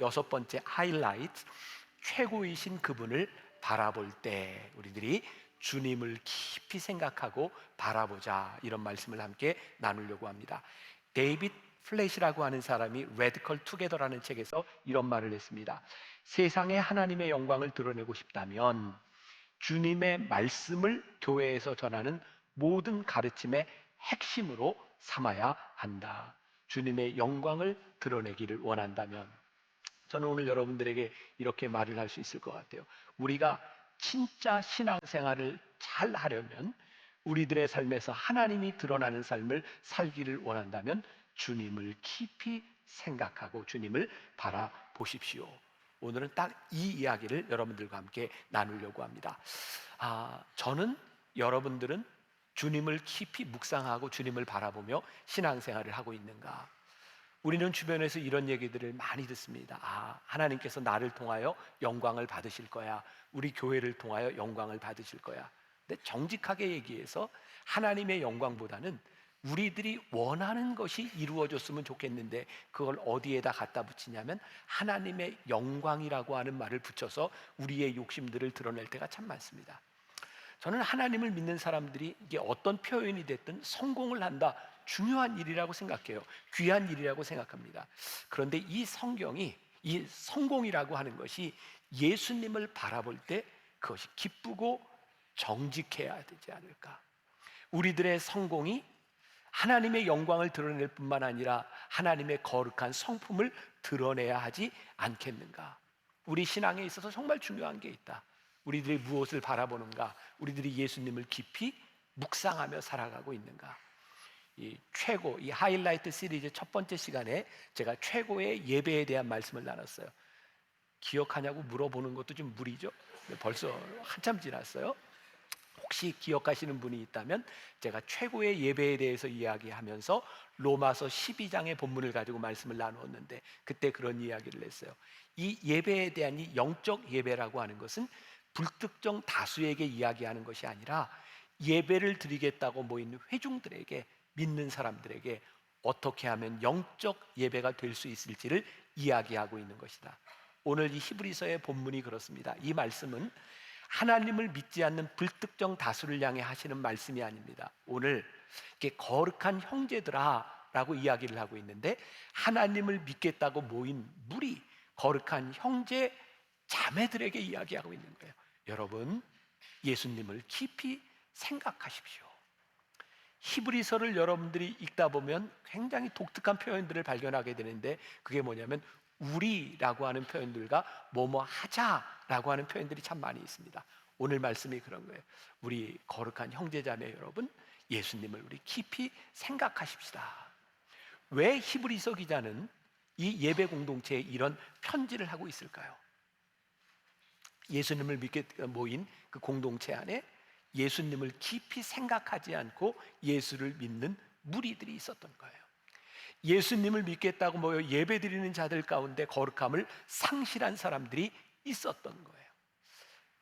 여섯 번째 하이라이트, 최고이신 그분을 바라볼 때 우리들이 주님을 깊이 생각하고 바라보자, 이런 말씀을 함께 나누려고 합니다. 데이빗 플랫이라고 하는 사람이 레디컬 투게더라는 책에서 이런 말을 했습니다. 세상에 하나님의 영광을 드러내고 싶다면 주님의 말씀을 교회에서 전하는 모든 가르침의 핵심으로 삼아야 한다. 주님의 영광을 드러내기를 원한다면, 저는 오늘 여러분들에게 이렇게 말을 할 수 있을 것 같아요. 우리가 진짜 신앙생활을 잘 하려면, 우리들의 삶에서 하나님이 드러나는 삶을 살기를 원한다면 주님을 깊이 생각하고 주님을 바라보십시오. 오늘은 딱 이 이야기를 여러분들과 함께 나누려고 합니다. 저는, 여러분들은 주님을 깊이 묵상하고 주님을 바라보며 신앙생활을 하고 있는가? 우리는 주변에서 이런 얘기들을 많이 듣습니다. 하나님께서 나를 통하여 영광을 받으실 거야. 우리 교회를 통하여 영광을 받으실 거야. 근데 정직하게 얘기해서 하나님의 영광보다는 우리들이 원하는 것이 이루어졌으면 좋겠는데, 그걸 어디에다 갖다 붙이냐면 하나님의 영광이라고 하는 말을 붙여서 우리의 욕심들을 드러낼 때가 참 많습니다. 저는 하나님을 믿는 사람들이 이게 어떤 표현이 됐든 성공을 한다, 중요한 일이라고 생각해요. 귀한 일이라고 생각합니다. 그런데 이 성경이, 이 성공이라고 하는 것이 예수님을 바라볼 때 그것이 기쁘고 정직해야 되지 않을까? 우리들의 성공이 하나님의 영광을 드러낼 뿐만 아니라 하나님의 거룩한 성품을 드러내야 하지 않겠는가? 우리 신앙에 있어서 정말 중요한 게 있다. 우리들이 무엇을 바라보는가? 우리들이 예수님을 깊이 묵상하며 살아가고 있는가? 이 하이라이트 시리즈 첫 번째 시간에 제가 최고의 예배에 대한 말씀을 나눴어요. 기억하냐고 물어보는 것도 좀 무리죠. 벌써 한참 지났어요. 혹시 기억하시는 분이 있다면, 제가 최고의 예배에 대해서 이야기하면서 로마서 12장의 본문을 가지고 말씀을 나누었는데, 그때 그런 이야기를 했어요. 이 예배에 대한, 이 영적 예배라고 하는 것은 불특정 다수에게 이야기하는 것이 아니라 예배를 드리겠다고 모인 회중들에게, 믿는 사람들에게 어떻게 하면 영적 예배가 될 수 있을지를 이야기하고 있는 것이다. 오늘 이 히브리서의 본문이 그렇습니다. 이 말씀은 하나님을 믿지 않는 불특정 다수를 향해 하시는 말씀이 아닙니다. 오늘 이렇게 거룩한 형제들아 라고 이야기를 하고 있는데, 하나님을 믿겠다고 모인 무리, 거룩한 형제 자매들에게 이야기하고 있는 거예요. 여러분, 예수님을 깊이 생각하십시오. 히브리서를 여러분들이 읽다 보면 굉장히 독특한 표현들을 발견하게 되는데, 그게 뭐냐면 우리라고 하는 표현들과 뭐뭐 하자라고 하는 표현들이 참 많이 있습니다. 오늘 말씀이 그런 거예요. 우리 거룩한 형제자매 여러분, 예수님을 우리 깊이 생각하십시다. 왜 히브리서 기자는 이 예배 공동체에 이런 편지를 하고 있을까요? 예수님을 믿게 모인 그 공동체 안에 예수님을 깊이 생각하지 않고 예수를 믿는 무리들이 있었던 거예요. 예수님을 믿겠다고 모여 예배드리는 자들 가운데 거룩함을 상실한 사람들이 있었던 거예요.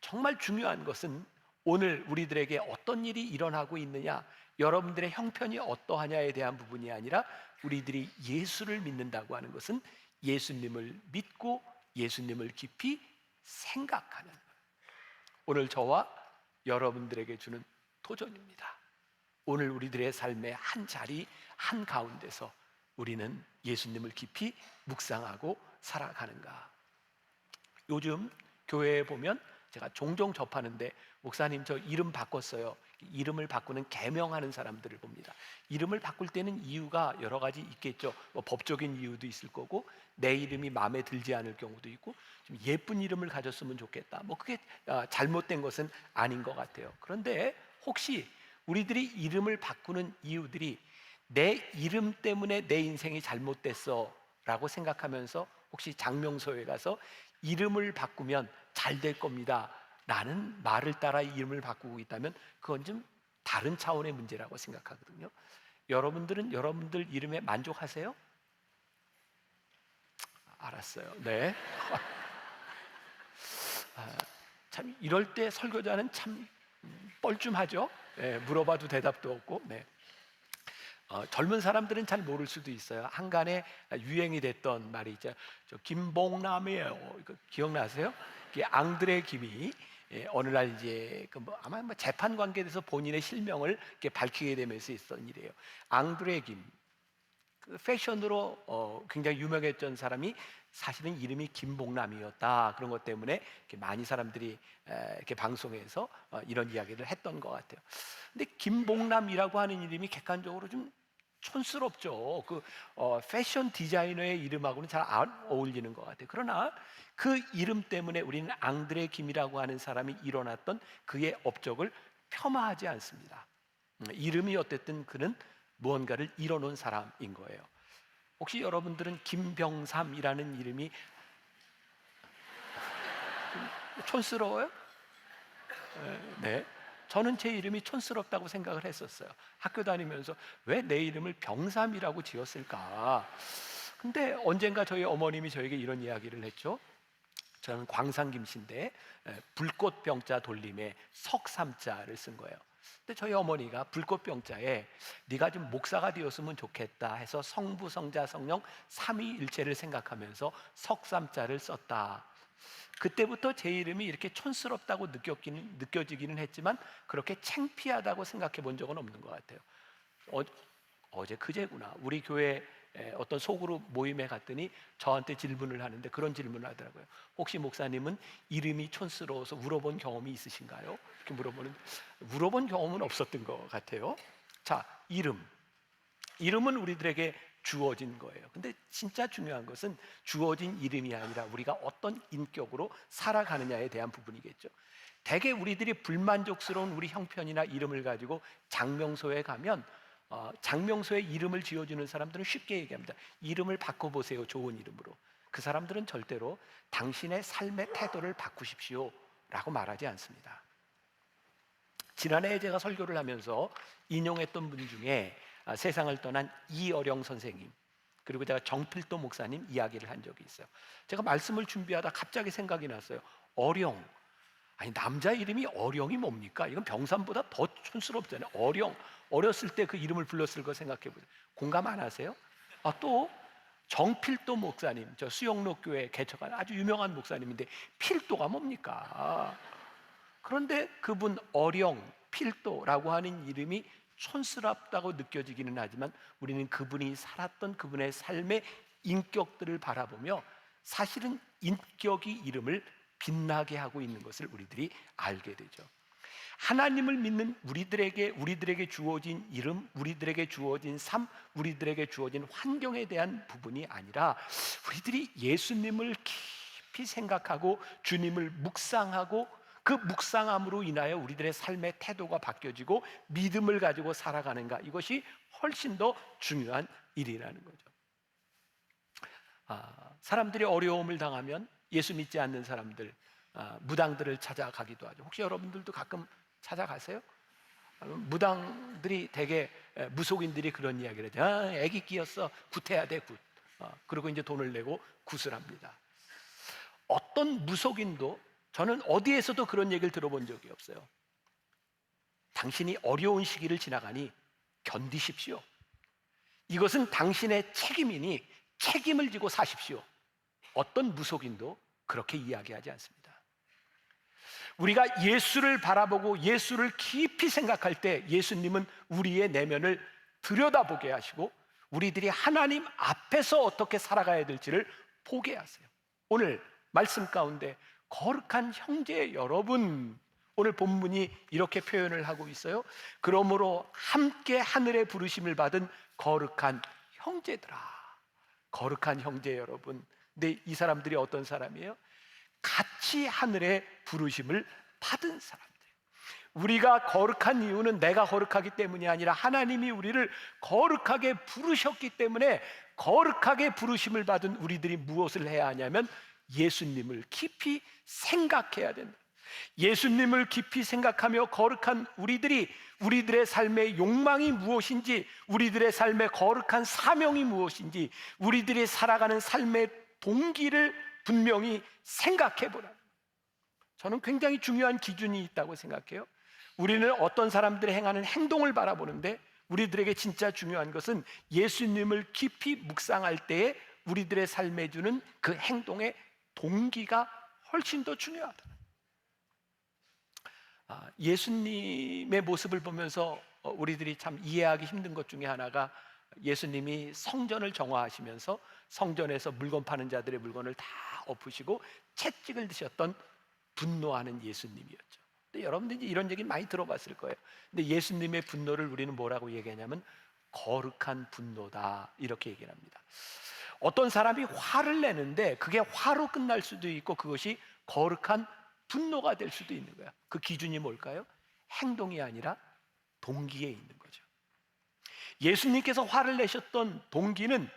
정말 중요한 것은 오늘 우리들에게 어떤 일이 일어나고 있느냐, 여러분들의 형편이 어떠하냐에 대한 부분이 아니라, 우리들이 예수를 믿는다고 하는 것은 예수님을 믿고 예수님을 깊이 생각하는 거예요. 오늘 저와 여러분들에게 주는 도전입니다. 오늘 우리들의 삶의 한 자리 한 가운데서 우리는 예수님을 깊이 묵상하고 살아가는가? 요즘 교회에 보면 제가 종종 접하는데, 목사님 저 이름 바꿨어요. 이름을 바꾸는 계명하는 사람들을 봅니다. 이름을 바꿀 때는 이유가 여러 가지 있겠죠. 뭐 법적인 이유도 있을 거고, 내 이름이 마음에 들지 않을 경우도 있고, 좀 예쁜 이름을 가졌으면 좋겠다. 뭐 그게 잘못된 것은 아닌 것 같아요. 그런데 혹시 우리들이 이름을 바꾸는 이유들이 내 이름 때문에 내 인생이 잘못됐어 라고 생각하면서 혹시 장명소에 가서 이름을 바꾸면 잘 될 겁니다 라는 말을 따라 이름을 바꾸고 있다면, 그건 좀 다른 차원의 문제라고 생각하거든요. 여러분들은 여러분들 이름에 만족하세요? 알았어요. 네. 참 이럴 때 설교자는 참 뻘쭘하죠. 네, 물어봐도 대답도 없고. 네. 젊은 사람들은 잘 모를 수도 있어요. 한간에 유행이 됐던 말이 있죠. 저 김봉남이에요. 이거 기억나세요? 이게 앙드레 김이 어느 날 이제 아마 재판 관계에 대해서 본인의 실명을 이렇게 밝히게 되면서 있었던 일이에요. 앙드레 김, 그 패션으로 굉장히 유명했던 사람이 사실은 이름이 김봉남이었다. 그런 것 때문에 이렇게 많이 사람들이 이렇게 방송에서 이런 이야기를 했던 것 같아요. 근데 김봉남이라고 하는 이름이 객관적으로 좀 촌스럽죠. 패션 디자이너의 이름하고는 잘 안 어울리는 것 같아요. 그러나 그 이름 때문에 우리는 앙드레 김이라고 하는 사람이 일어났던 그의 업적을 폄하하지 않습니다. 이름이 어쨌든 그는 무언가를 이뤄놓은 사람인 거예요. 혹시 여러분들은 김병삼이라는 이름이 촌스러워요? 네. 저는 제 이름이 촌스럽다고 생각을 했었어요. 학교 다니면서 왜 내 이름을 병삼이라고 지었을까? 근데 언젠가 저희 어머님이 저에게 이런 이야기를 했죠. 저는 광산김씨인데 불꽃병자 돌림에 석삼자를 쓴 거예요. 근데 저희 어머니가 불꽃병자에 네가 좀 목사가 되었으면 좋겠다 해서 성부, 성자, 성령 삼위일체를 생각하면서 석삼자를 썼다. 그때부터 제 이름이 이렇게 촌스럽다고 느껴지기는 했지만 그렇게 창피하다고 생각해 본 적은 없는 것 같아요. 어제 그제구나 우리 교회 어떤 소그룹 모임에 갔더니 저한테 질문을 하는데 그런 질문을 하더라고요. 혹시 목사님은 이름이 촌스러워서 울어본 경험이 있으신가요? 이렇게 물어본 경험은 없었던 것 같아요. 자, 이름은 우리들에게 주어진 거예요. 근데 진짜 중요한 것은 주어진 이름이 아니라 우리가 어떤 인격으로 살아가느냐에 대한 부분이겠죠. 대개 우리들이 불만족스러운 우리 형편이나 이름을 가지고 장명소에 가면 장명소에 이름을 지어주는 사람들은 쉽게 얘기합니다. 이름을 바꿔보세요. 좋은 이름으로. 그 사람들은 절대로 당신의 삶의 태도를 바꾸십시오 라고 말하지 않습니다. 지난해에 제가 설교를 하면서 인용했던 분 중에 세상을 떠난 이어령 선생님, 그리고 제가 정필도 목사님 이야기를 한 적이 있어요. 제가 말씀을 준비하다 갑자기 생각이 났어요. 어령, 아니 남자 이름이 어령이 뭡니까? 이건 병삼보다 더 촌스럽잖아요. 어령, 어렸을 때 그 이름을 불렀을 거 생각해 보세요. 공감 안 하세요? 또 정필도 목사님, 저 수영로 교회 개척한 아주 유명한 목사님인데 필도가 뭡니까? 그런데 그분 어령, 필도라고 하는 이름이 촌스럽다고 느껴지기는 하지만 우리는 그분이 살았던 그분의 삶의 인격들을 바라보며 사실은 인격이 이름을 빛나게 하고 있는 것을 우리들이 알게 되죠. 하나님을 믿는 우리들에게 주어진 이름, 우리들에게 주어진 삶, 우리들에게 주어진 환경에 대한 부분이 아니라 우리들이 예수님을 깊이 생각하고 주님을 묵상하고 그 묵상함으로 인하여 우리들의 삶의 태도가 바뀌어지고 믿음을 가지고 살아가는가, 이것이 훨씬 더 중요한 일이라는 거죠. 사람들이 어려움을 당하면 예수 믿지 않는 사람들, 무당들을 찾아가기도 하죠. 혹시 여러분들도 가끔 찾아가세요? 무당들이 되게 무속인들이 그런 이야기를 하죠. 애기 끼었어, 굿해야 돼, 굿. 그리고 이제 돈을 내고 굿을 합니다. 어떤 무속인도 저는 어디에서도 그런 얘기를 들어본 적이 없어요. 당신이 어려운 시기를 지나가니 견디십시오. 이것은 당신의 책임이니 책임을 지고 사십시오. 어떤 무속인도 그렇게 이야기하지 않습니다. 우리가 예수를 바라보고 예수를 깊이 생각할 때 예수님은 우리의 내면을 들여다보게 하시고 우리들이 하나님 앞에서 어떻게 살아가야 될지를 보게 하세요. 오늘 말씀 가운데 거룩한 형제 여러분, 오늘 본문이 이렇게 표현을 하고 있어요. 그러므로 함께 하늘의 부르심을 받은 거룩한 형제들아. 거룩한 형제 여러분. 근데 이 사람들이 어떤 사람이에요? 같이 하늘의 부르심을 받은 사람들. 우리가 거룩한 이유는 내가 거룩하기 때문이 아니라 하나님이 우리를 거룩하게 부르셨기 때문에 거룩하게 부르심을 받은 우리들이 무엇을 해야 하냐면 예수님을 깊이 생각해야 된다. 예수님을 깊이 생각하며 거룩한 우리들의 삶의 욕망이 무엇인지, 우리들의 삶의 거룩한 사명이 무엇인지, 우리들이 살아가는 삶의 동기를 분명히 생각해 보라. 저는 굉장히 중요한 기준이 있다고 생각해요. 우리는 어떤 사람들이 행하는 행동을 바라보는데 우리들에게 진짜 중요한 것은 예수님을 깊이 묵상할 때에 우리들의 삶에 주는 그 행동의 동기가 훨씬 더 중요하다. 예수님의 모습을 보면서 우리들이 참 이해하기 힘든 것 중에 하나가, 예수님이 성전을 정화하시면서 성전에서 물건 파는 자들의 물건을 다 엎으시고 채찍을 드셨던 분노하는 예수님이었죠. 근데 여러분들이 이런 얘기 많이 들어봤을 거예요. 근데 예수님의 분노를 우리는 뭐라고 얘기하냐면 거룩한 분노다, 이렇게 얘기를 합니다. 어떤 사람이 화를 내는데 그게 화로 끝날 수도 있고 그것이 거룩한 분노가 될 수도 있는 거야. 그 기준이 뭘까요? 행동이 아니라 동기에 있는 거죠. 예수님께서 화를 내셨던 동기는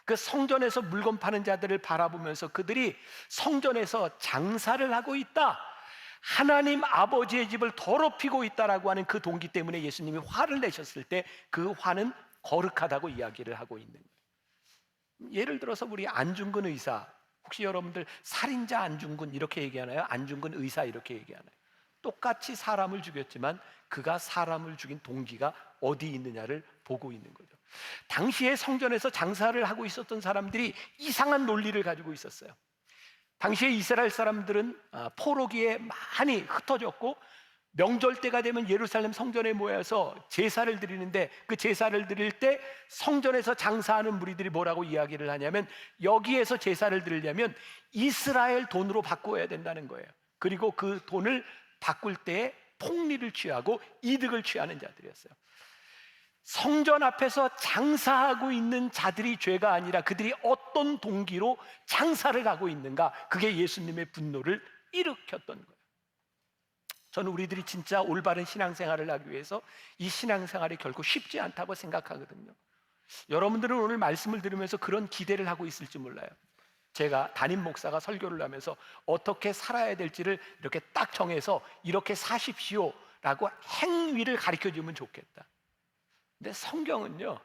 그 성전에서 물건 파는 자들을 바라보면서 그들이 성전에서 장사를 하고 있다, 하나님 아버지의 집을 더럽히고 있다라고 하는 그 동기 때문에 예수님이 화를 내셨을 때 그 화는 거룩하다고 이야기를 하고 있는 거예요. 예를 들어서 우리 안중근 의사, 혹시 여러분들 살인자 안중근 이렇게 얘기하나요? 안중근 의사 이렇게 얘기하나요? 똑같이 사람을 죽였지만 그가 사람을 죽인 동기가 어디 있느냐를 보고 있는 거죠. 당시에 성전에서 장사를 하고 있었던 사람들이 이상한 논리를 가지고 있었어요. 당시에 이스라엘 사람들은 포로기에 많이 흩어졌고 명절 때가 되면 예루살렘 성전에 모여서 제사를 드리는데, 그 제사를 드릴 때 성전에서 장사하는 무리들이 뭐라고 이야기를 하냐면, 여기에서 제사를 드리려면 이스라엘 돈으로 바꿔야 된다는 거예요. 그리고 그 돈을 바꿀 때에 폭리를 취하고 이득을 취하는 자들이었어요. 성전 앞에서 장사하고 있는 자들이 죄가 아니라 그들이 어떤 동기로 장사를 하고 있는가, 그게 예수님의 분노를 일으켰던 거예요. 저는 우리들이 진짜 올바른 신앙생활을 하기 위해서 이 신앙생활이 결코 쉽지 않다고 생각하거든요. 여러분들은 오늘 말씀을 들으면서 그런 기대를 하고 있을지 몰라요. 제가 담임 목사가 설교를 하면서 어떻게 살아야 될지를 이렇게 딱 정해서 이렇게 사십시오 라고 행위를 가르쳐주면 좋겠다. 근데 성경은요,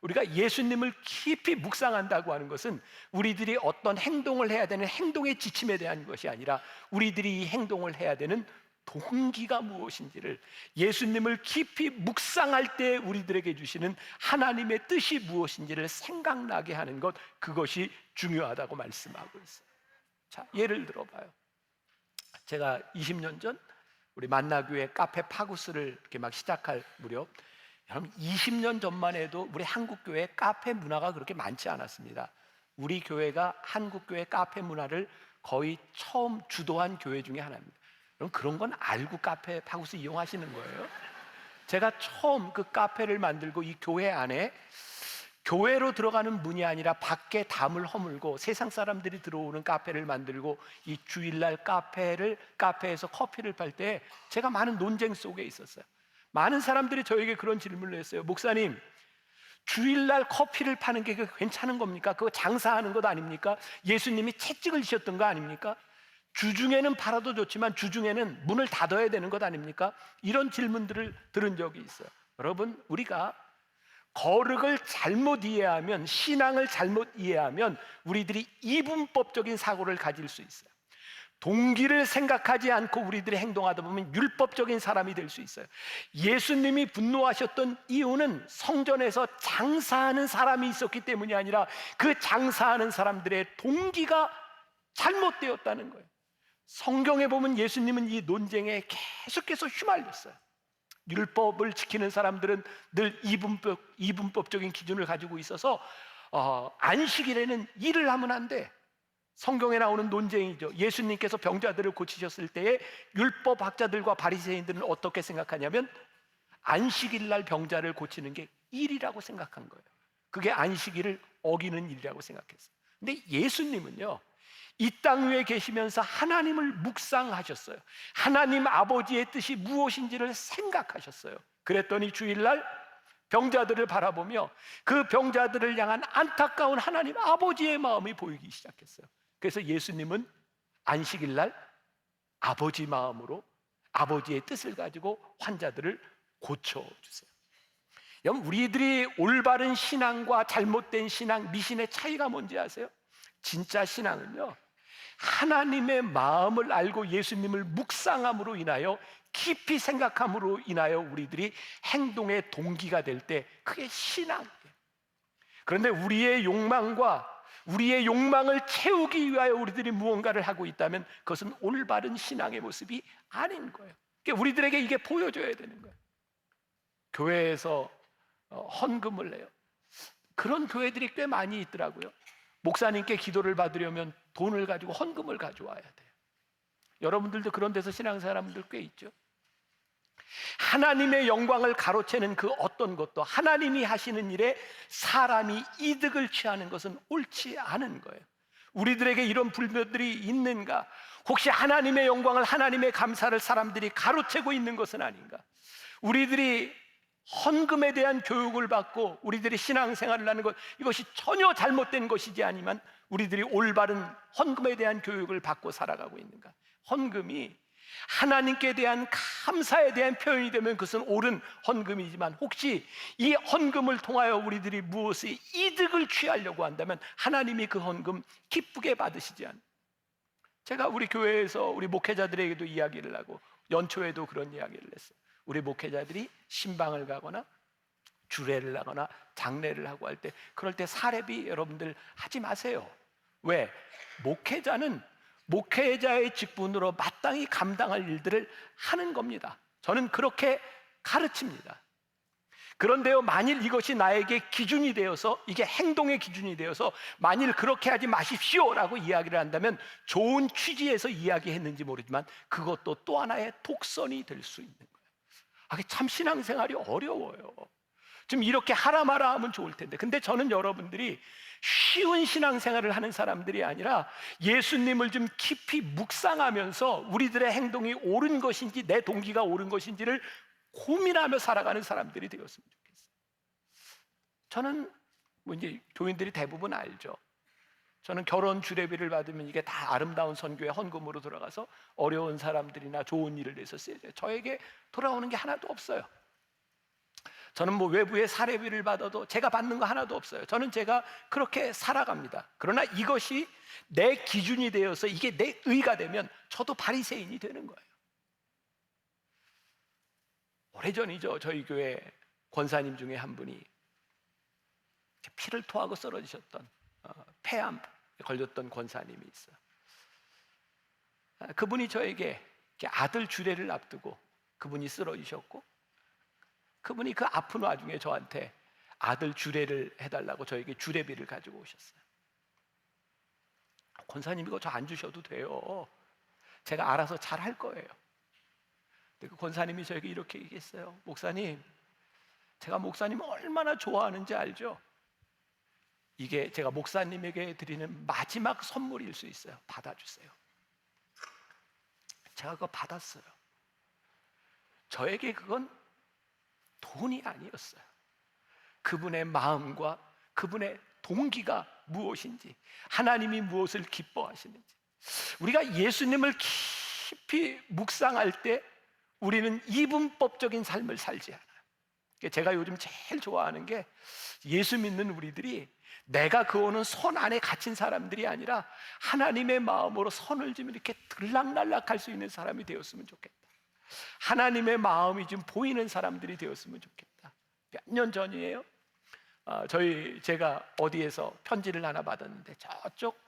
우리가 예수님을 깊이 묵상한다고 하는 것은 우리들이 어떤 행동을 해야 되는 행동의 지침에 대한 것이 아니라 우리들이 이 행동을 해야 되는 동기가 무엇인지를, 예수님을 깊이 묵상할 때 우리들에게 주시는 하나님의 뜻이 무엇인지를 생각나게 하는 것, 그것이 중요하다고 말씀하고 있어요. 자, 예를 들어봐요. 제가 20년 전 우리 만나교회 카페 파구스를 이렇게 막 시작할 무렵, 여러분 20년 전만 해도 우리 한국교회 카페 문화가 그렇게 많지 않았습니다. 우리 교회가 한국교회 카페 문화를 거의 처음 주도한 교회 중에 하나입니다. 그럼 그런 건 알고 카페 파구스 이용하시는 거예요? 제가 처음 그 카페를 만들고 이 교회 안에 교회로 들어가는 문이 아니라 밖에 담을 허물고 세상 사람들이 들어오는 카페를 만들고 이 주일날 카페에서 커피를 팔 때 제가 많은 논쟁 속에 있었어요. 많은 사람들이 저에게 그런 질문을 했어요. 목사님, 주일날 커피를 파는 게 괜찮은 겁니까? 그거 장사하는 것 아닙니까? 예수님이 채찍을 지셨던 거 아닙니까? 주중에는 팔아도 좋지만 주중에는 문을 닫아야 되는 것 아닙니까? 이런 질문들을 들은 적이 있어요. 여러분, 우리가 거룩을 잘못 이해하면, 신앙을 잘못 이해하면 우리들이 이분법적인 사고를 가질 수 있어요. 동기를 생각하지 않고 우리들이 행동하다 보면 율법적인 사람이 될 수 있어요. 예수님이 분노하셨던 이유는 성전에서 장사하는 사람이 있었기 때문이 아니라 그 장사하는 사람들의 동기가 잘못되었다는 거예요. 성경에 보면 예수님은 이 논쟁에 계속해서 휘말렸어요. 율법을 지키는 사람들은 늘 이분법적인 기준을 가지고 있어서 안식일에는 일을 하면 안 돼. 성경에 나오는 논쟁이죠. 예수님께서 병자들을 고치셨을 때에 율법학자들과 바리새인들은 어떻게 생각하냐면 안식일 날 병자를 고치는 게 일이라고 생각한 거예요. 그게 안식일을 어기는 일이라고 생각했어요. 근데 예수님은요, 이 땅 위에 계시면서 하나님을 묵상하셨어요. 하나님 아버지의 뜻이 무엇인지를 생각하셨어요. 그랬더니 주일날 병자들을 바라보며 그 병자들을 향한 안타까운 하나님 아버지의 마음이 보이기 시작했어요. 그래서 예수님은 안식일날 아버지 마음으로 아버지의 뜻을 가지고 환자들을 고쳐주세요. 여러분, 우리들이 올바른 신앙과 잘못된 신앙, 미신의 차이가 뭔지 아세요? 진짜 신앙은요, 하나님의 마음을 알고 예수님을 묵상함으로 인하여, 깊이 생각함으로 인하여 우리들이 행동의 동기가 될 때 그게 신앙이에요. 그런데 우리의 욕망을 채우기 위하여 우리들이 무언가를 하고 있다면 그것은 올바른 신앙의 모습이 아닌 거예요. 그러니까 우리들에게 이게 보여줘야 되는 거예요. 교회에서 헌금을 내요. 그런 교회들이 꽤 많이 있더라고요. 목사님께 기도를 받으려면 돈을 가지고 헌금을 가져와야 돼요. 여러분들도 그런 데서 신앙생활 하는 분들 꽤 있죠. 하나님의 영광을 가로채는 그 어떤 것도, 하나님이 하시는 일에 사람이 이득을 취하는 것은 옳지 않은 거예요. 우리들에게 이런 불면들이 있는가? 혹시 하나님의 영광을, 하나님의 감사를 사람들이 가로채고 있는 것은 아닌가? 우리들이 헌금에 대한 교육을 받고 우리들이 신앙생활을 하는 것, 이것이 전혀 잘못된 것이지 아니면 우리들이 올바른 헌금에 대한 교육을 받고 살아가고 있는가? 헌금이 하나님께 대한 감사에 대한 표현이 되면 그것은 옳은 헌금이지만, 혹시 이 헌금을 통하여 우리들이 무엇의 이득을 취하려고 한다면 하나님이 그 헌금 기쁘게 받으시지 않아요. 제가 우리 교회에서 우리 목회자들에게도 이야기를 하고 연초에도 그런 이야기를 했어요. 우리 목회자들이 신방을 가거나 주례를 하거나 장례를 하고 할 때, 그럴 때 사례비 여러분들 하지 마세요. 왜? 목회자는 목회자의 직분으로 마땅히 감당할 일들을 하는 겁니다. 저는 그렇게 가르칩니다. 그런데요, 만일 이것이 나에게 기준이 되어서, 이게 행동의 기준이 되어서 만일 그렇게 하지 마십시오라고 이야기를 한다면, 좋은 취지에서 이야기했는지 모르지만 그것도 또 하나의 독선이 될 수 있는 거예요. 참 신앙생활이 어려워요. 좀 이렇게 하라 마라 하면 좋을 텐데, 근데 저는 여러분들이 쉬운 신앙생활을 하는 사람들이 아니라 예수님을 좀 깊이 묵상하면서 우리들의 행동이 옳은 것인지, 내 동기가 옳은 것인지를 고민하며 살아가는 사람들이 되었으면 좋겠어요. 저는 이제 교인들이 대부분 알죠. 저는 결혼 주례비를 받으면 이게 다 아름다운 선교의 헌금으로 들어가서 어려운 사람들이나 좋은 일을 위해서 쓰여져요. 저에게 돌아오는 게 하나도 없어요. 저는 외부의 사례비를 받아도 제가 받는 거 하나도 없어요. 저는 제가 그렇게 살아갑니다. 그러나 이것이 내 기준이 되어서 이게 내 의가 되면 저도 바리새인이 되는 거예요. 오래전이죠. 저희 교회 권사님 중에 한 분이 피를 토하고 쓰러지셨던, 폐암 걸렸던 권사님이 있어요. 그분이 저에게 아들 주례를 앞두고 그분이 쓰러지셨고, 그분이 그 아픈 와중에 저한테 아들 주례를 해달라고 저에게 주례비를 가지고 오셨어요. 권사님, 이거 저 안 주셔도 돼요. 제가 알아서 잘 할 거예요. 근데 그 권사님이 저에게 이렇게 얘기했어요. 목사님, 제가 목사님 얼마나 좋아하는지 알죠? 이게 제가 목사님에게 드리는 마지막 선물일 수 있어요. 받아주세요. 제가 그거 받았어요. 저에게 그건 돈이 아니었어요. 그분의 마음과 그분의 동기가 무엇인지, 하나님이 무엇을 기뻐하시는지, 우리가 예수님을 깊이 묵상할 때 우리는 이분법적인 삶을 살지 않아요. 제가 요즘 제일 좋아하는 게, 예수 믿는 우리들이 내가 그어놓은 선 안에 갇힌 사람들이 아니라 하나님의 마음으로 선을 좀 이렇게 들락날락 할 수 있는 사람이 되었으면 좋겠다. 하나님의 마음이 좀 보이는 사람들이 되었으면 좋겠다. 몇 년 전이에요. 제가 어디에서 편지를 하나 받았는데, 저쪽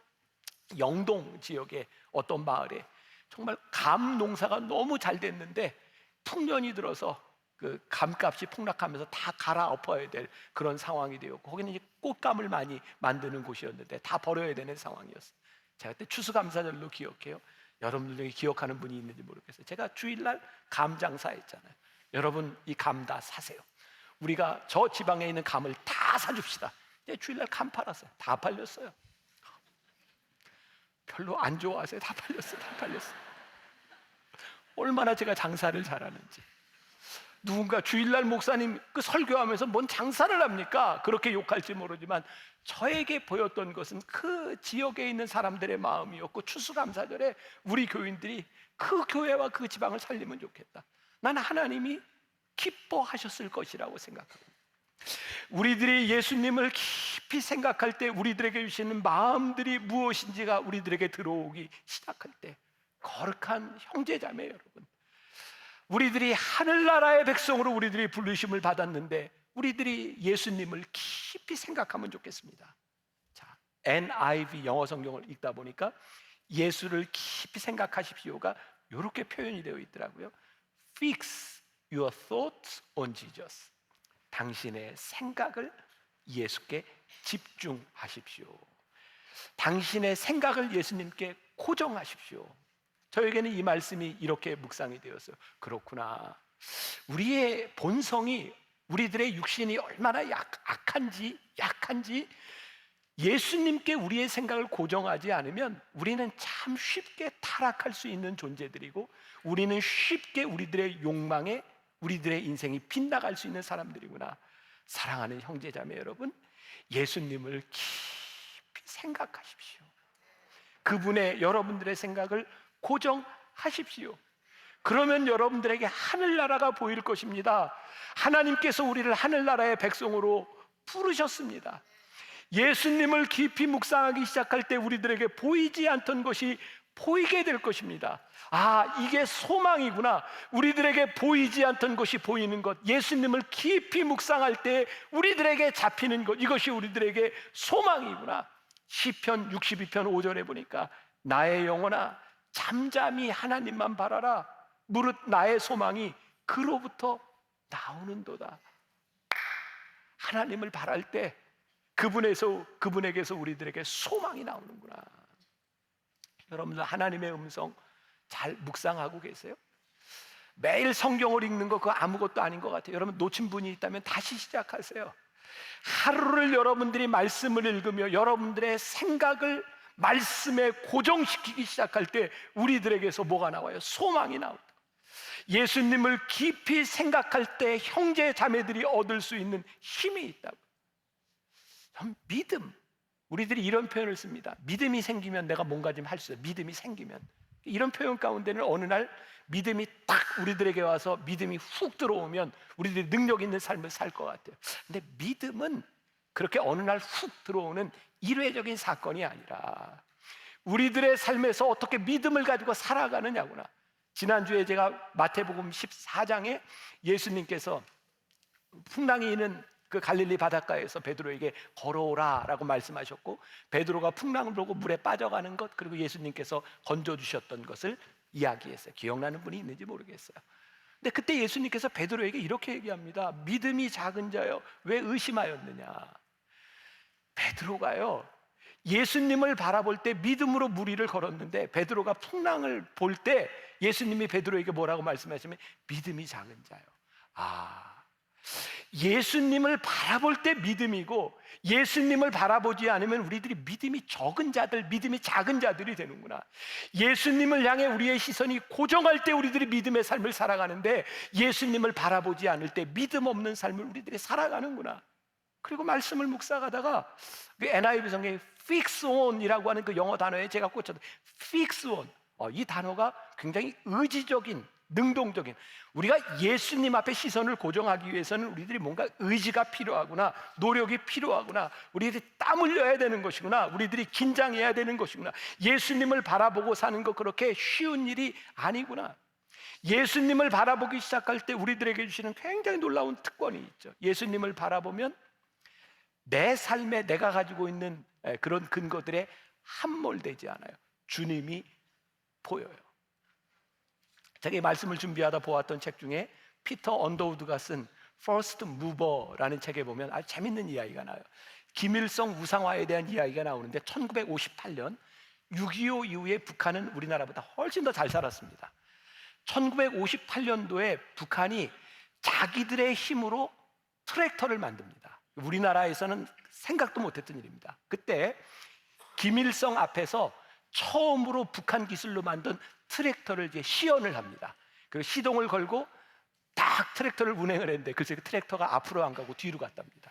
영동 지역의 어떤 마을에 정말 감 농사가 너무 잘 됐는데 풍년이 들어서 그 감값이 폭락하면서 다 갈아엎어야 될 그런 상황이 되었고, 거기는 이제 꽃감을 많이 만드는 곳이었는데 다 버려야 되는 상황이었어요. 제가 그때 추수감사절로 기억해요. 여러분들 중에 기억하는 분이 있는지 모르겠어요. 제가 주일날 감 장사했잖아요. 여러분, 이 감 다 사세요. 우리가 저 지방에 있는 감을 다 사줍시다. 주일날 감 팔았어요. 다 팔렸어요. 별로 안 좋아하세요. 다 팔렸어요. 다 팔렸어요. 얼마나 제가 장사를 잘하는지. 누군가 주일날 목사님 그 설교하면서 뭔 장사를 합니까? 그렇게 욕할지 모르지만 저에게 보였던 것은 그 지역에 있는 사람들의 마음이었고, 추수감사절에 우리 교인들이 그 교회와 그 지방을 살리면 좋겠다. 나는 하나님이 기뻐하셨을 것이라고 생각합니다. 우리들이 예수님을 깊이 생각할 때 우리들에게 주시는 마음들이 무엇인지가 우리들에게 들어오기 시작할 때, 거룩한 형제자매 여러분, 우리들이 하늘나라의 백성으로 우리들이 부르심을 받았는데 우리들이 예수님을 깊이 생각하면 좋겠습니다. 자, NIV 영어 성경을 읽다 보니까 예수를 깊이 생각하십시오가 이렇게 표현이 되어 있더라고요. Fix your thoughts on Jesus. 당신의 생각을 예수께 집중하십시오. 당신의 생각을 예수님께 고정하십시오. 저에게는 이 말씀이 이렇게 묵상이 되었어요. 그렇구나. 우리의 본성이, 우리들의 육신이 얼마나 약한지 예수님께 우리의 생각을 고정하지 않으면 우리는 참 쉽게 타락할 수 있는 존재들이고, 우리는 쉽게 우리들의 욕망에 우리들의 인생이 빗나갈 수 있는 사람들이구나. 사랑하는 형제자매 여러분, 예수님을 깊이 생각하십시오. 그분의 여러분들의 생각을 고정하십시오. 그러면 여러분들에게 하늘나라가 보일 것입니다. 하나님께서 우리를 하늘나라의 백성으로 부르셨습니다. 예수님을 깊이 묵상하기 시작할 때 우리들에게 보이지 않던 것이 보이게 될 것입니다. 아, 이게 소망이구나. 우리들에게 보이지 않던 것이 보이는 것, 예수님을 깊이 묵상할 때 우리들에게 잡히는 것, 이것이 우리들에게 소망이구나. 시편 62편 5절에 보니까 나의 영혼아 잠잠히 하나님만 바라라. 무릇 나의 소망이 그로부터 나오는도다. 하나님을 바랄 때 그분에게서 우리들에게 소망이 나오는구나. 여러분들 하나님의 음성 잘 묵상하고 계세요? 매일 성경을 읽는 거 그거 아무것도 아닌 것 같아요. 여러분 놓친 분이 있다면 다시 시작하세요. 하루를 여러분들이 말씀을 읽으며 여러분들의 생각을 말씀에 고정시키기 시작할 때 우리들에게서 뭐가 나와요? 소망이 나온다. 예수님을 깊이 생각할 때 형제 자매들이 얻을 수 있는 힘이 있다고. 믿음, 우리들이 이런 표현을 씁니다. 믿음이 생기면 내가 뭔가 좀 할 수 있어요. 믿음이 생기면. 이런 표현 가운데는 어느 날 믿음이 딱 우리들에게 와서 믿음이 훅 들어오면 우리들이 능력 있는 삶을 살 것 같아요. 근데 믿음은 그렇게 어느 날 훅 들어오는 일회적인 사건이 아니라 우리들의 삶에서 어떻게 믿음을 가지고 살아가느냐구나. 지난주에 제가 마태복음 14장에 예수님께서 풍랑이 있는 그 갈릴리 바닷가에서 베드로에게 걸어오라 라고 말씀하셨고, 베드로가 풍랑을 보고 물에 빠져가는 것, 그리고 예수님께서 건져주셨던 것을 이야기했어요. 기억나는 분이 있는지 모르겠어요. 근데 그때 예수님께서 베드로에게 이렇게 얘기합니다. 믿음이 작은 자여 왜 의심하였느냐. 베드로가요 예수님을 바라볼 때 믿음으로 물 위를 걸었는데, 베드로가 풍랑을 볼 때 예수님이 베드로에게 뭐라고 말씀하시면 믿음이 작은 자요. 아, 예수님을 바라볼 때 믿음이고 예수님을 바라보지 않으면 우리들이 믿음이 적은 자들, 믿음이 작은 자들이 되는구나. 예수님을 향해 우리의 시선이 고정할 때 우리들이 믿음의 삶을 살아가는데, 예수님을 바라보지 않을 때 믿음 없는 삶을 우리들이 살아가는구나. 그리고 말씀을 묵상하다가 그 NIV 성경에 fix on이라고 하는 그 영어 단어에 제가 꽂혔어요. fix on. 이 단어가 굉장히 의지적인, 능동적인, 우리가 예수님 앞에 시선을 고정하기 위해서는 우리들이 뭔가 의지가 필요하구나, 노력이 필요하구나, 우리들이 땀 흘려야 되는 것이구나, 우리들이 긴장해야 되는 것이구나. 예수님을 바라보고 사는 거 그렇게 쉬운 일이 아니구나. 예수님을 바라보기 시작할 때 우리들에게 주시는 굉장히 놀라운 특권이 있죠. 예수님을 바라보면 내 삶에 내가 가지고 있는 그런 근거들에 함몰되지 않아요. 주님이 보여요. 제가 이 말씀을 준비하다 보았던 책 중에 피터 언더우드가 쓴 First Mover라는 책에 보면 아주 재밌는 이야기가 나와요. 김일성 우상화에 대한 이야기가 나오는데 1958년 6.25 이후에 북한은 우리나라보다 훨씬 더 잘 살았습니다. 1958년도에 북한이 자기들의 힘으로 트랙터를 만듭니다. 우리나라에서는 생각도 못했던 일입니다. 그때 김일성 앞에서 처음으로 북한 기술로 만든 트랙터를 이제 시연을 합니다. 그리고 시동을 걸고 딱 트랙터를 운행을 했는데 글쎄 그 트랙터가 앞으로 안 가고 뒤로 갔답니다.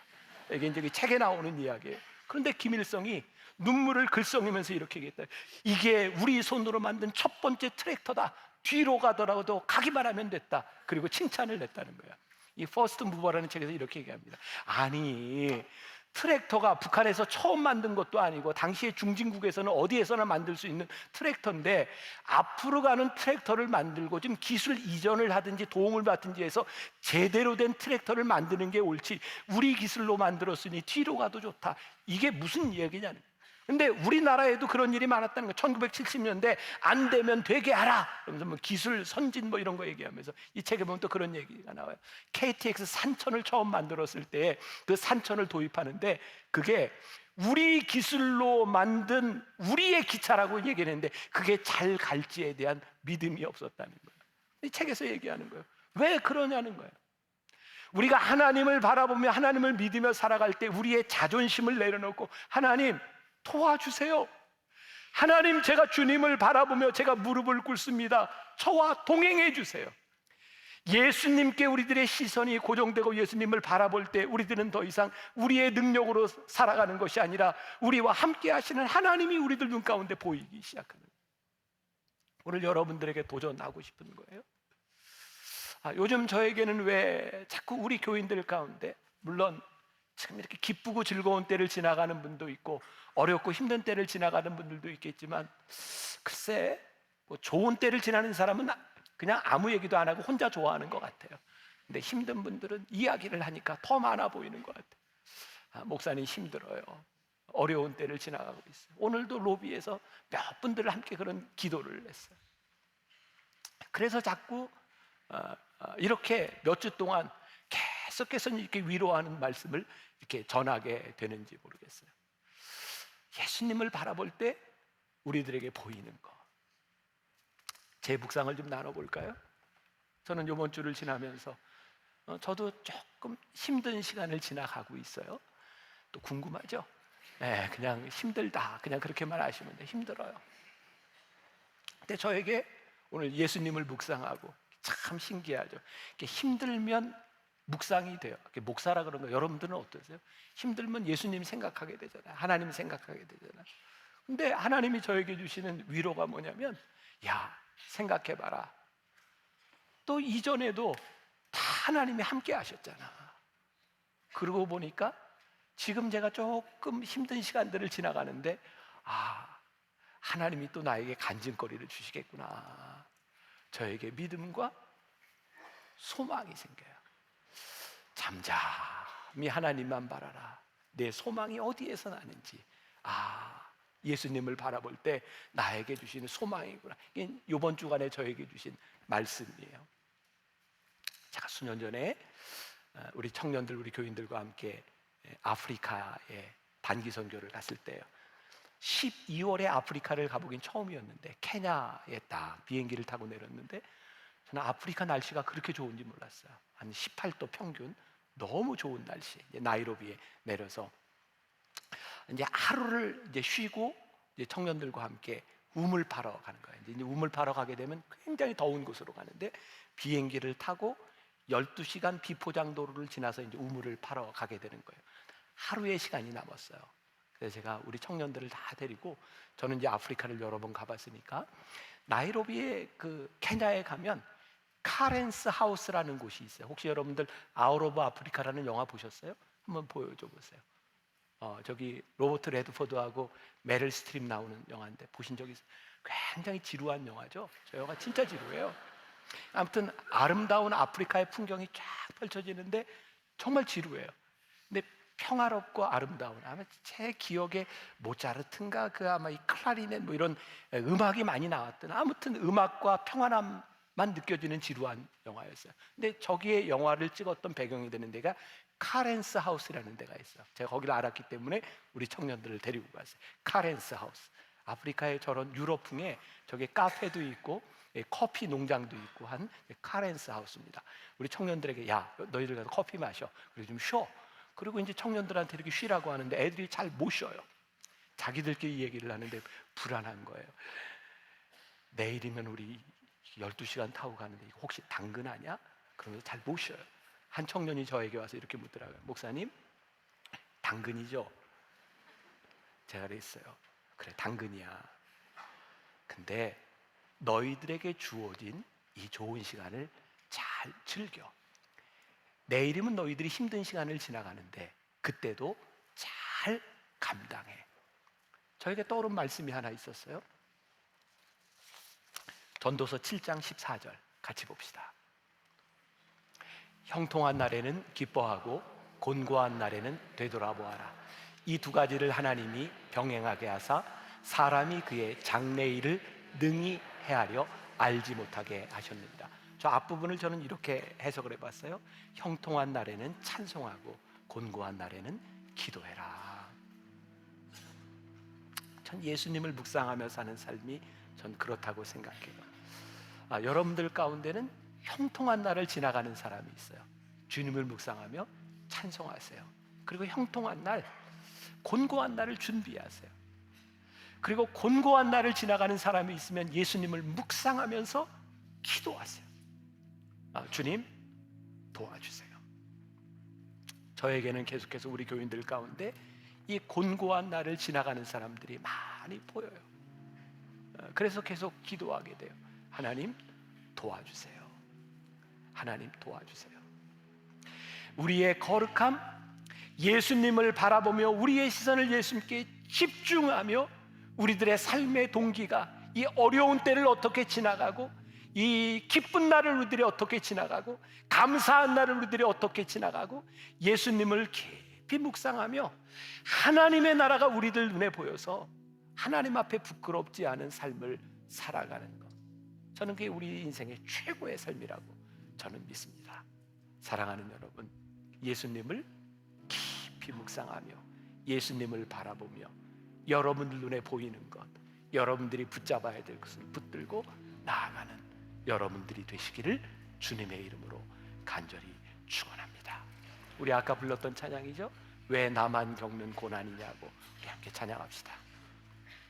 이게 이제 책에 나오는 이야기예요. 그런데 김일성이 눈물을 글썽이면서 이렇게 얘기했다. 이게 우리 손으로 만든 첫 번째 트랙터다. 뒤로 가더라도 가기만 하면 됐다. 그리고 칭찬을 했다는 거야. 이 퍼스트 무버라는 책에서 이렇게 얘기합니다. 아니, 트랙터가 북한에서 처음 만든 것도 아니고 당시에 중진국에서는 어디에서나 만들 수 있는 트랙터인데, 앞으로 가는 트랙터를 만들고 좀 기술 이전을 하든지 도움을 받든지 해서 제대로 된 트랙터를 만드는 게 옳지, 우리 기술로 만들었으니 뒤로 가도 좋다, 이게 무슨 이야기냐는. 근데 우리나라에도 그런 일이 많았다는 거예요. 1970년대 안 되면 되게 하라, 그러면서 뭐 기술 선진 뭐 이런 거 얘기하면서, 이 책에 보면 또 그런 얘기가 나와요. KTX 산천을 처음 만들었을 때 그 산천을 도입하는데, 그게 우리 기술로 만든 우리의 기차라고 얘기했는데 그게 잘 갈지에 대한 믿음이 없었다는 거예요. 이 책에서 얘기하는 거예요. 왜 그러냐는 거예요. 우리가 하나님을 바라보며 하나님을 믿으며 살아갈 때 우리의 자존심을 내려놓고, 하나님 도와주세요, 하나님 제가 주님을 바라보며 제가 무릎을 꿇습니다, 저와 동행해 주세요. 예수님께 우리들의 시선이 고정되고 예수님을 바라볼 때 우리들은 더 이상 우리의 능력으로 살아가는 것이 아니라 우리와 함께 하시는 하나님이 우리들 눈 가운데 보이기 시작하는 거예요. 오늘 여러분들에게 도전하고 싶은 거예요. 요즘 저에게는 왜 자꾸 우리 교인들 가운데, 물론 지금 이렇게 기쁘고 즐거운 때를 지나가는 분도 있고 어렵고 힘든 때를 지나가는 분들도 있겠지만, 글쎄 뭐 좋은 때를 지나는 사람은 그냥 아무 얘기도 안 하고 혼자 좋아하는 것 같아요. 근데 힘든 분들은 이야기를 하니까 더 많아 보이는 것 같아요. 목사님 힘들어요, 어려운 때를 지나가고 있어요. 오늘도 로비에서 몇 분들 함께 그런 기도를 했어요. 그래서 자꾸 이렇게 몇 주 동안 계속해서 이렇게 위로하는 말씀을 이렇게 전하게 되는지 모르겠어요. 예수님을 바라볼 때 우리들에게 보이는 거, 제 묵상을 좀 나눠볼까요? 저는 이번 주를 지나면서 저도 조금 힘든 시간을 지나가고 있어요. 또 궁금하죠? 네, 그냥 힘들다, 그냥 그렇게만 하시면 돼. 힘들어요. 근데 저에게 오늘 예수님을 묵상하고 참 신기하죠. 힘들면 묵상이 돼요. 목사라 그런 거, 여러분들은 어떠세요? 힘들면 예수님 생각하게 되잖아요. 하나님 생각하게 되잖아요. 근데 하나님이 저에게 주시는 위로가 뭐냐면, 야, 생각해봐라, 또 이전에도 다 하나님이 함께 하셨잖아. 그러고 보니까 지금 제가 조금 힘든 시간들을 지나가는데, 하나님이 또 나에게 간증거리를 주시겠구나. 저에게 믿음과 소망이 생겨요. 잠잠히 하나님만 바라라. 내 소망이 어디에서 나는지, 예수님을 바라볼 때 나에게 주시는 소망이구나. 이게 이번 주간에 저에게 주신 말씀이에요. 제가 수년 전에 우리 청년들, 우리 교인들과 함께 아프리카에 단기 선교를 갔을 때요, 12월에 아프리카를 가보긴 처음이었는데 케냐에 딱 비행기를 타고 내렸는데, 저는 아프리카 날씨가 그렇게 좋은지 몰랐어요. 한 18도 평균, 너무 좋은 날씨. 나이로비에 내려서 이제 하루를 이제 쉬고 이제 청년들과 함께 우물 파러 가는 거예요. 이제 우물 파러 가게 되면 굉장히 더운 곳으로 가는데, 비행기를 타고 12시간 비포장 도로를 지나서 이제 우물을 파러 가게 되는 거예요. 하루의 시간이 남았어요. 그래서 제가 우리 청년들을 다 데리고, 저는 이제 아프리카를 여러 번 가봤으니까, 나이로비에 그 케냐에 가면 카렌스 하우스라는 곳이 있어요. 혹시 여러분들 아웃 오브 아프리카라는 영화 보셨어요? 한번 보여줘 보세요. 저기 로버트 레드포드하고 메릴 스트립 나오는 영화인데 보신 적 있어요? 굉장히 지루한 영화죠. 저 영화 진짜 지루해요. 아무튼 아름다운 아프리카의 풍경이 쫙 펼쳐지는데 정말 지루해요. 근데 평화롭고 아름다운, 아마 제 기억에 모차르트인가 그 아마 이 클라리넷 뭐 이런 음악이 많이 나왔던, 아무튼 음악과 평안함만 느껴지는 지루한 영화였어요. 근데 저기에 영화를 찍었던 배경이 되는 데가 카렌스 하우스라는 데가 있어요. 제가 거기를 알았기 때문에 우리 청년들을 데리고 갔어요. 카렌스 하우스. 아프리카의 저런 유럽풍의 저게 카페도 있고 커피 농장도 있고 한 카렌스 하우스입니다. 우리 청년들에게, 야, 너희들 가서 커피 마셔, 그리고 좀 쉬어. 그리고 이제 청년들한테 이렇게 쉬라고 하는데 애들이 잘 못 쉬어요. 자기들끼리 얘기를 하는데 불안한 거예요. 내일이면 우리 12시간 타고 가는데 이거 혹시 당근 아니야? 그러면서 잘 못 쉬어요. 한 청년이 저에게 와서 이렇게 묻더라고요. 목사님, 당근이죠? 제가 그랬어요. 그래, 당근이야. 근데 너희들에게 주어진 이 좋은 시간을 잘 즐겨. 내일이면 너희들이 힘든 시간을 지나가는데 그때도 잘 감당해. 저에게 떠오른 말씀이 하나 있었어요. 전도서 7장 14절 같이 봅시다. 형통한 날에는 기뻐하고 곤고한 날에는 되돌아보아라. 이 두 가지를 하나님이 병행하게 하사 사람이 그의 장래일을 능히 헤아려 알지 못하게 하셨느니라. 저 앞부분을 저는 이렇게 해석을 해봤어요. 형통한 날에는 찬송하고 곤고한 날에는 기도해라. 전 예수님을 묵상하며 사는 삶이 전 그렇다고 생각해요. 여러분들 가운데는 형통한 날을 지나가는 사람이 있어요. 주님을 묵상하며 찬송하세요. 그리고 형통한 날, 곤고한 날을 준비하세요. 그리고 곤고한 날을 지나가는 사람이 있으면 예수님을 묵상하면서 기도하세요. 주님 도와주세요. 저에게는 계속해서 우리 교인들 가운데 이 곤고한 날을 지나가는 사람들이 많이 보여요. 그래서 계속 기도하게 돼요. 하나님 도와주세요. 하나님 도와주세요. 우리의 거룩함, 예수님을 바라보며 우리의 시선을 예수님께 집중하며 우리들의 삶의 동기가 이 어려운 때를 어떻게 지나가고 이 기쁜 날을 우리들이 어떻게 지나가고 감사한 날을 우리들이 어떻게 지나가고 예수님을 깊이 묵상하며 하나님의 나라가 우리들 눈에 보여서 하나님 앞에 부끄럽지 않은 삶을 살아가는 것, 저는 그게 우리 인생의 최고의 삶이라고 저는 믿습니다. 사랑하는 여러분, 예수님을 깊이 묵상하며 예수님을 바라보며 여러분들 눈에 보이는 것, 여러분들이 붙잡아야 될 것을 붙들고 나아가는 여러분들이 되시기를 주님의 이름으로 간절히 축원합니다. 우리 아까 불렀던 찬양이죠. 왜 나만 겪는 고난이냐고 우리 함께 찬양합시다.